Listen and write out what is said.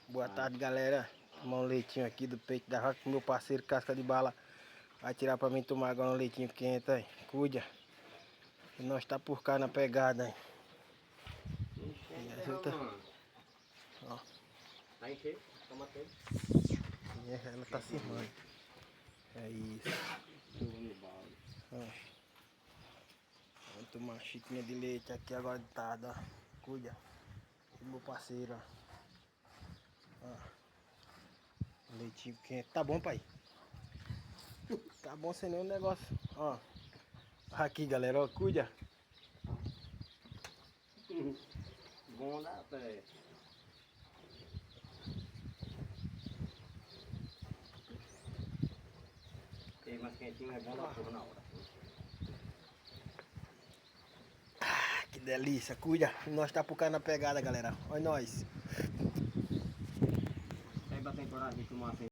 Boa tarde, galera. Tomar um leitinho aqui do peito da roca. Meu parceiro Casca de Bala vai tirar pra mim tomar agora um leitinho quente, aí. Cuida. E nós tá por cá na pegada, hein. E a gente tá... Ó. Tá enchendo, toma tempo. E ela tá se irmando. É isso. Ó. Vamos tomar uma xícara de leite aqui agora de tarde, ó. Cuida. E meu parceiro, ó. Leitinho quente. Tá bom, pai? Tá bom sem nenhum negócio. Ó. Aqui, galera, ó. Cuida. Bom dá, pé. Tem mais quentinho, é bom da porra na hora. Ah, que delícia. Cuida. Nós tá por cá na pegada, galera. Olha nós. Quer bater coragem de tomar assim?